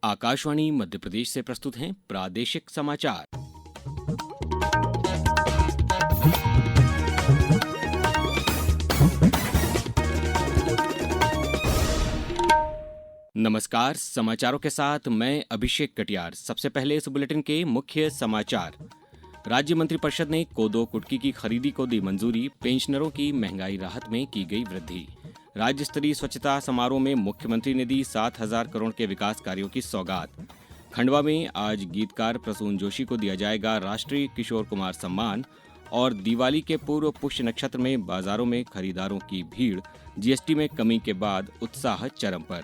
आकाशवाणी मध्य प्रदेश से प्रस्तुत हैं प्रादेशिक समाचार। नमस्कार, समाचारों के साथ मैं अभिषेक कटियार। सबसे पहले इस बुलेटिन के मुख्य समाचार। राज्य मंत्रिपरिषद ने कोदो कुटकी की खरीदी को दी मंजूरी। पेंशनरों की महंगाई राहत में की गई वृद्धि। राज्य स्तरीय स्वच्छता समारोह में मुख्यमंत्री ने दी 7,000 करोड़ के विकास कार्यों की सौगात। खंडवा में आज गीतकार प्रसून जोशी को दिया जाएगा राष्ट्रीय किशोर कुमार सम्मान। और दिवाली के पूर्व पुष्य नक्षत्र में बाजारों में खरीदारों की भीड़। जीएसटी में कमी के बाद उत्साह चरम पर।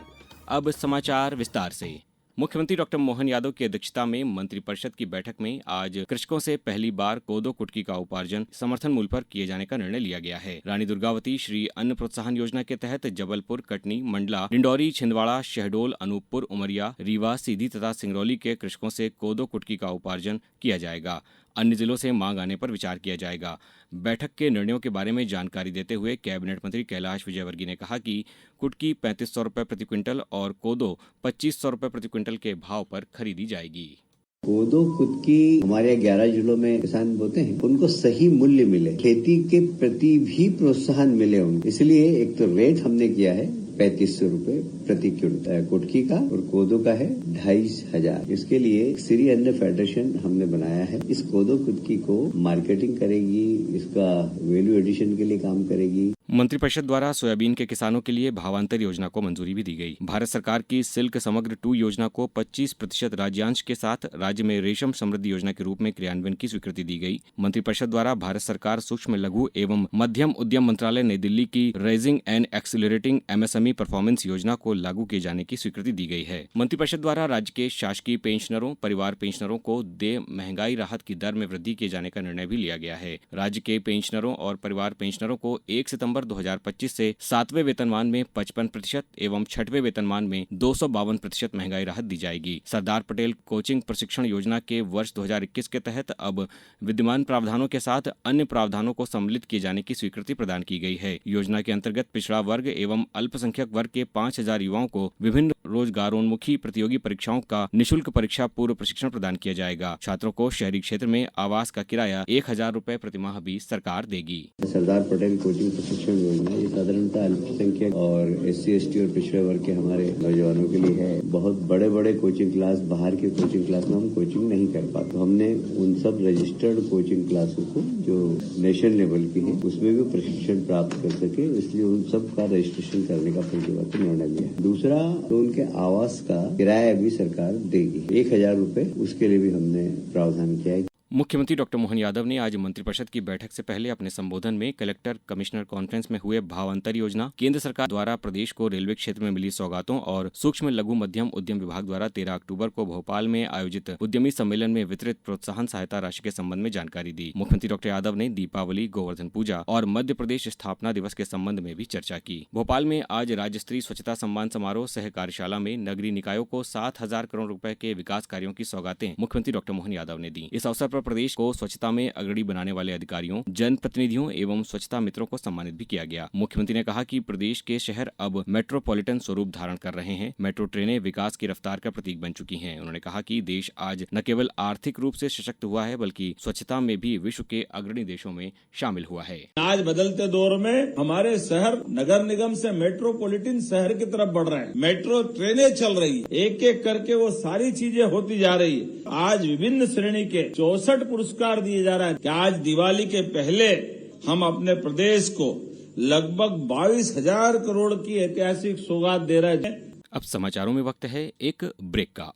अब समाचार विस्तार से। मुख्यमंत्री डॉक्टर मोहन यादव की अध्यक्षता में मंत्रिपरिषद की बैठक में आज कृषकों से पहली बार कोदो कुटकी का उपार्जन समर्थन मूल्य पर किए जाने का निर्णय लिया गया है। रानी दुर्गावती श्री अन्न प्रोत्साहन योजना के तहत जबलपुर, कटनी, मंडला, डिंडौरी, छिंदवाड़ा, शहडोल, अनूपपुर, उमरिया, रीवा, सीधी तथा सिंगरौली के कृषकों से कोदो कुटकी का उपार्जन किया जाएगा। अन्य जिलों से मांग आने पर विचार किया जाएगा। बैठक के निर्णयों के बारे में जानकारी देते हुए कैबिनेट मंत्री कैलाश विजयवर्गीय ने कहा कि कुटकी 3500 रुपये प्रति क्विंटल और कोदो 2500 रुपये प्रति क्विंटल के भाव पर खरीदी जाएगी। कोदो कुटकी हमारे 11 जिलों में किसान बोते हैं, उनको सही मूल्य मिले, खेती के प्रति भी प्रोत्साहन मिले उनको। इसलिए एक तो रेट हमने किया है 3500 रुपए प्रति क्विंटल कुटकी का और कोदो का है 2500। इसके लिए श्री अन्न फेडरेशन हमने बनाया है। इस कोदो कुटकी को मार्केटिंग करेगी, इसका वैल्यू एडिशन के लिए काम करेगी। मंत्रिपरिषद द्वारा सोयाबीन के किसानों के लिए भावांतर योजना को मंजूरी भी दी गई। भारत सरकार की सिल्क समग्र 2 योजना को 25% राज्यांश के साथ राज्य में रेशम समृद्धि योजना के रूप में क्रियान्वयन की स्वीकृति दी गई। मंत्रिपरिषद द्वारा भारत सरकार सूक्ष्म लघु एवं मध्यम उद्यम मंत्रालय नई दिल्ली की raising and accelerating MSME performance योजना को लागू किए जाने की स्वीकृति दी गई है। मंत्रिपरिषद द्वारा राज्य के शासकीय पेंशनरों, परिवार पेंशनरों को देय महंगाई राहत की दर में वृद्धि किए जाने का निर्णय भी लिया गया है। राज्य के पेंशनरों और परिवार पेंशनरों को 1 सितंबर 2025 से 7वें वेतनमान में 55% एवं 6वें वेतनमान में 252% महंगाई राहत दी जाएगी। सरदार पटेल कोचिंग प्रशिक्षण योजना के वर्ष 2021 के तहत अब विद्यमान प्रावधानों के साथ अन्य प्रावधानों को सम्मिलित किए जाने की स्वीकृति प्रदान की गई है। योजना के अंतर्गत पिछड़ा वर्ग एवं अल्पसंख्यक वर्ग के 5,000 युवाओं को विभिन्न रोजगारोन्मुखी प्रतियोगी परीक्षाओं का निःशुल्क परीक्षा पूर्व प्रशिक्षण प्रदान किया जाएगा। छात्रों को शहरी क्षेत्र में आवास का किराया 1,000 रुपए प्रति माह भी सरकार देगी। सरदार पटेल कोचिंग प्रशिक्षण योजना ये साधारणतः अल्पसंख्यक और SC, ST और पिछड़े वर्ग के हमारे नौजवानों के लिए है। बहुत बड़े बड़े कोचिंग क्लास, बाहर के कोचिंग क्लास में हम कोचिंग नहीं कर पाते, तो हमने उन सब रजिस्टर्ड कोचिंग क्लासों को जो नेशनल लेवल की है उसमें भी प्रशिक्षण प्राप्त कर सके, इसलिए उन सब का रजिस्ट्रेशन करने का पंचायत ने निर्णय लिया। दूसरा, तो उनके आवास का किराया भी सरकार देगी 1,000 रुपए, उसके लिए भी हमने प्रावधान किया है। मुख्यमंत्री डॉक्टर मोहन यादव ने आज मंत्रिपरिषद की बैठक से पहले अपने संबोधन में कलेक्टर कमिश्नर कॉन्फ्रेंस में हुए भावांतर योजना, केंद्र सरकार द्वारा प्रदेश को रेलवे क्षेत्र में मिली सौगातों और सूक्ष्म लघु मध्यम उद्यम विभाग द्वारा 13 अक्टूबर को भोपाल में आयोजित उद्यमी सम्मेलन में वितरित प्रोत्साहन सहायता राशि के संबंध में जानकारी दी। मुख्यमंत्री डॉक्टर यादव ने दीपावली, गोवर्धन पूजा और मध्य प्रदेश स्थापना दिवस के संबंध में भी चर्चा की। भोपाल में आज राज्य स्तरीय स्वच्छता सम्मान समारोह सह कार्यशाला में नगरीय निकायों को 7,000 करोड़ रुपए के विकास कार्यों की सौगातें मुख्यमंत्री डॉक्टर मोहन यादव ने दी। इस अवसर पर प्रदेश को स्वच्छता में अग्रणी बनाने वाले अधिकारियों, जनप्रतिनिधियों एवं स्वच्छता मित्रों को सम्मानित भी किया गया। मुख्यमंत्री ने कहा कि प्रदेश के शहर अब मेट्रोपॉलिटन स्वरूप धारण कर रहे हैं। मेट्रो ट्रेनें विकास की रफ्तार का प्रतीक बन चुकी हैं। उन्होंने कहा कि देश आज न केवल आर्थिक रूप से सशक्त हुआ है बल्कि स्वच्छता में भी विश्व के अग्रणी देशों में शामिल हुआ है। आज बदलते दौर में हमारे शहर नगर निगम से मेट्रोपॉलिटन शहर की तरफ बढ़ रहे हैं। मेट्रो ट्रेनें चल रही है, एक एक करके वो सारी चीजें होती जा रही है। आज विभिन्न श्रेणी के 64 पुरस्कार दिए जा रहा है कि आज दिवाली के पहले हम अपने प्रदेश को लगभग 22,000 करोड़ की ऐतिहासिक सौगात दे रहे हैं। अब समाचारों में वक्त है एक ब्रेक का।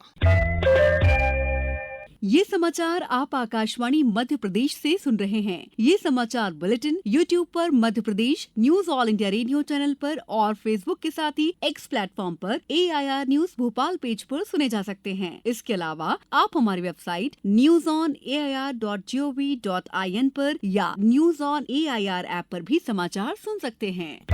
ये समाचार आप आकाशवाणी मध्य प्रदेश से सुन रहे हैं। ये समाचार बुलेटिन YouTube पर Madhya Pradesh news all India radio channel पर और Facebook के साथ ही X प्लेटफॉर्म पर AIR न्यूज भोपाल पेज पर सुने जा सकते हैं। इसके अलावा आप हमारी वेबसाइट newsonair.gov.in पर या न्यूज ऑन AIR ऐप पर भी समाचार सुन सकते हैं।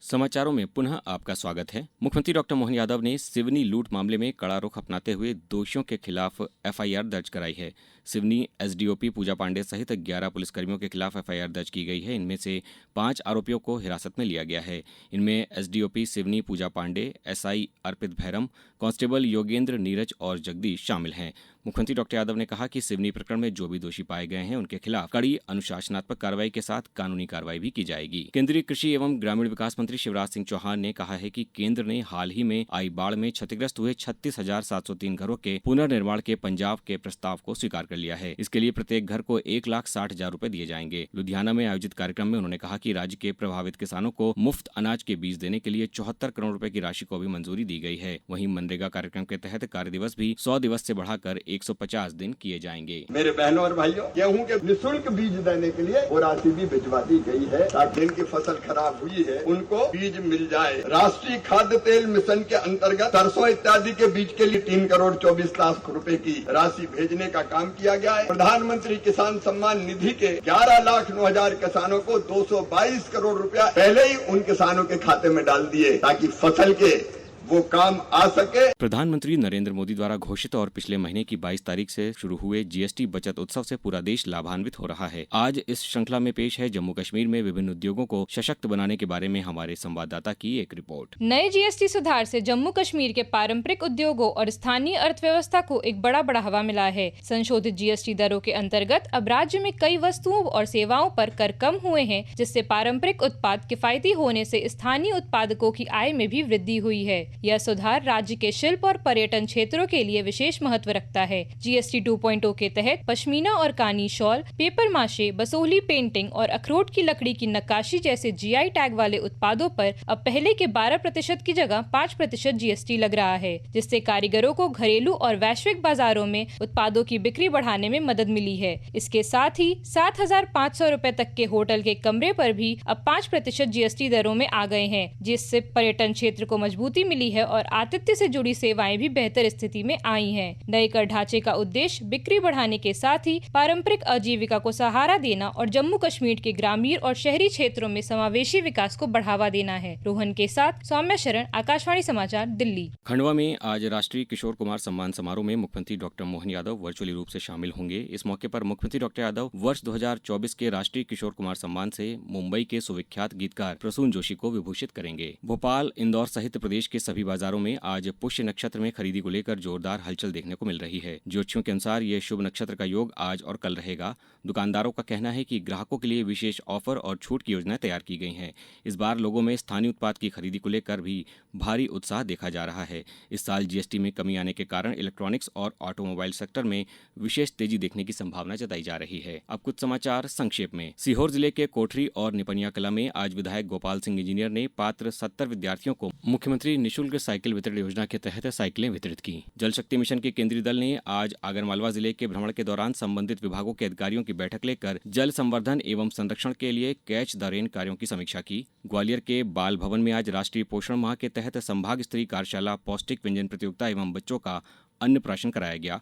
समाचारों में पुनः आपका स्वागत है। मुख्यमंत्री डॉक्टर मोहन यादव ने सिवनी लूट मामले में कड़ा रुख अपनाते हुए दोषियों के खिलाफ एफआईआर दर्ज कराई है। सिवनी एसडीओपी पूजा पांडे सहित 11 पुलिसकर्मियों के खिलाफ एफआईआर दर्ज की गई है। इनमें से 5 आरोपियों को हिरासत में लिया गया है। इनमें एसडीओपी सिवनी पूजा पांडे, एसआई अर्पित भैरम, कांस्टेबल योगेंद्र, नीरज और जगदीश शामिल हैं। मुख्यमंत्री डॉक्टर यादव ने कहा कि सिवनी प्रकरण में जो भी दोषी पाए गए हैं उनके खिलाफ कड़ी अनुशासनात्मक कार्रवाई के साथ कानूनी कार्रवाई भी की जाएगी। केंद्रीय कृषि एवं ग्रामीण विकास मंत्री शिवराज सिंह चौहान ने कहा है कि केंद्र ने हाल ही में आई बाढ़ में क्षतिग्रस्त हुए 36,703 घरों के पुनर्निर्माण के पंजाब के प्रस्ताव को स्वीकार कर लिया है। इसके लिए प्रत्येक घर को 1,60,000 रुपए दिए जाएंगे। लुधियाना में आयोजित कार्यक्रम में उन्होंने कहा कि राज्य के प्रभावित किसानों को मुफ्त अनाज के बीज देने के लिए 74 करोड़ रुपए की राशि को भी मंजूरी दी गई है। वहीं मनरेगा कार्यक्रम के तहत कार्य दिवस भी 100 दिवस से बढ़ाकर 150 दिन किए जाएंगे। मेरे बहनों और भाइयों, गेहूं के निःशुल्क बीज देने के लिए वो राशि भी भिजवा दी गई है ताकि जिनकी फसल खराब हुई है उनको बीज मिल जाए। राष्ट्रीय खाद्य तेल मिशन के अंतर्गत सरसों इत्यादि के बीज के लिए 3 करोड़ 24 लाख रुपए की राशि भेजने का काम किया गया है। प्रधानमंत्री किसान सम्मान निधि के 11,09,000 किसानों को 222 करोड़ रुपया पहले ही उन किसानों के खाते में डाल दिए ताकि फसल के वो काम आ सके। प्रधानमंत्री नरेंद्र मोदी द्वारा घोषित और पिछले महीने की 22 तारीख से शुरू हुए जीएसटी बचत उत्सव से पूरा देश लाभान्वित हो रहा है। आज इस श्रृंखला में पेश है जम्मू कश्मीर में विभिन्न उद्योगों को सशक्त बनाने के बारे में हमारे संवाददाता की एक रिपोर्ट। नए जीएसटी सुधार से जम्मू कश्मीर के पारंपरिक उद्योगों और स्थानीय अर्थव्यवस्था को एक बड़ा बढ़ावा मिला है। संशोधित जीएसटी दरों के अंतर्गत अब राज्य में कई वस्तुओं और सेवाओं पर कर कम हुए हैं, जिससे पारंपरिक उत्पाद किफायती होने से स्थानीय उत्पादकों की आय में भी वृद्धि हुई है। यह सुधार राज्य के शिल्प और पर्यटन क्षेत्रों के लिए विशेष महत्व रखता है। जीएसटी 2.0 के तहत पश्मीना और कानी शॉल, पेपर माशे, बसोहली पेंटिंग और अखरोट की लकड़ी की नक्काशी जैसे जीआई टैग वाले उत्पादों पर अब पहले के 12% की जगह 5% जीएसटी लग रहा है, जिससे कारीगरों को घरेलू और वैश्विक बाजारों में उत्पादों की बिक्री बढ़ाने में मदद मिली है। इसके साथ ही 7,500 रुपए तक के होटल के कमरे पर भी अब 5% जीएसटी दरों में आ गए हैं, जिससे पर्यटन क्षेत्र को मजबूती मिली है और आतिथ्य से जुड़ी सेवाएं भी बेहतर स्थिति में आई हैं। नए कर ढांचे का उद्देश्य बिक्री बढ़ाने के साथ ही पारंपरिक आजीविका को सहारा देना और जम्मू कश्मीर के ग्रामीण और शहरी क्षेत्रों में समावेशी विकास को बढ़ावा देना है। रोहन के साथ सौम्या शरण, आकाशवाणी समाचार, दिल्ली। खंडवा में आज राष्ट्रीय किशोर कुमार सम्मान समारोह में मुख्यमंत्री डॉक्टर मोहन यादव वर्चुअली रूप से शामिल होंगे। इस मौके पर मुख्यमंत्री डॉक्टर यादव वर्ष 2024 के राष्ट्रीय किशोर कुमार सम्मान से मुंबई के सुविख्यात गीतकार प्रसून जोशी को विभूषित करेंगे। भोपाल, इंदौर सहित प्रदेश के सभी बाजारों में आज पुष्य नक्षत्र में खरीदी को लेकर जोरदार हलचल देखने को मिल रही है। ज्योतिषियों के अनुसार ये शुभ नक्षत्र का योग आज और कल रहेगा। दुकानदारों का कहना है कि ग्राहकों के लिए विशेष ऑफर और छूट की योजनाएं तैयार की गई हैं। इस बार लोगों में स्थानीय उत्पाद की खरीदी को लेकर भी भारी उत्साह देखा जा रहा है। इस साल जीएसटी में कमी आने के कारण इलेक्ट्रॉनिक्स और ऑटोमोबाइल सेक्टर में विशेष तेजी देखने की संभावना जताई जा रही है। अब कुछ समाचार संक्षेप में। सीहोर जिले के कोठरी और निपनिया कला में आज विधायक गोपाल सिंह इंजीनियर ने पात्र 70 विद्यार्थियों को मुख्यमंत्री निःशुल्क साइकिल वितरण योजना के तहत साइकिलें वितरित की। जल शक्ति मिशन के केंद्रीय दल ने आज आगरमालवा जिले के भ्रमण के दौरान संबंधित विभागों के अधिकारियों की बैठक लेकर जल संवर्धन एवं संरक्षण के लिए कैच द रेन कार्यों की समीक्षा की। ग्वालियर के बाल भवन में आज राष्ट्रीय पोषण माह के तहत संभाग स्तरीय कार्यशाला पौष्टिक व्यंजन प्रतियोगिता एवं बच्चों का अन्नप्राशन कराया गया।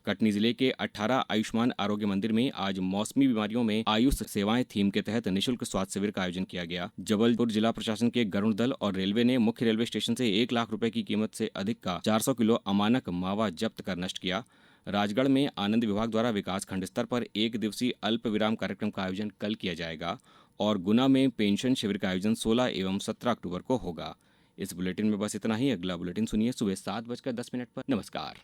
कटनी जिले के 18 आयुष्मान आरोग्य मंदिर में आज मौसमी बीमारियों में आयुष सेवाएं थीम के तहत निःशुल्क स्वास्थ्य शिविर का आयोजन किया गया। जबलपुर जिला प्रशासन के गरुड़ दल और रेलवे ने मुख्य रेलवे स्टेशन से 1 लाख रुपए की कीमत से अधिक का 400 किलो अमानक मावा जब्त कर नष्ट किया। राजगढ़ में आनंद विभाग द्वारा विकास खंड स्तर पर 1 दिवसीय अल्प विराम कार्यक्रम का आयोजन कल किया जाएगा और गुना में पेंशन शिविर का आयोजन 16 एवं 17 अक्टूबर को होगा। इस बुलेटिन में बस इतना ही। अगला बुलेटिन सुनिए सुबह 7:10 पर। नमस्कार।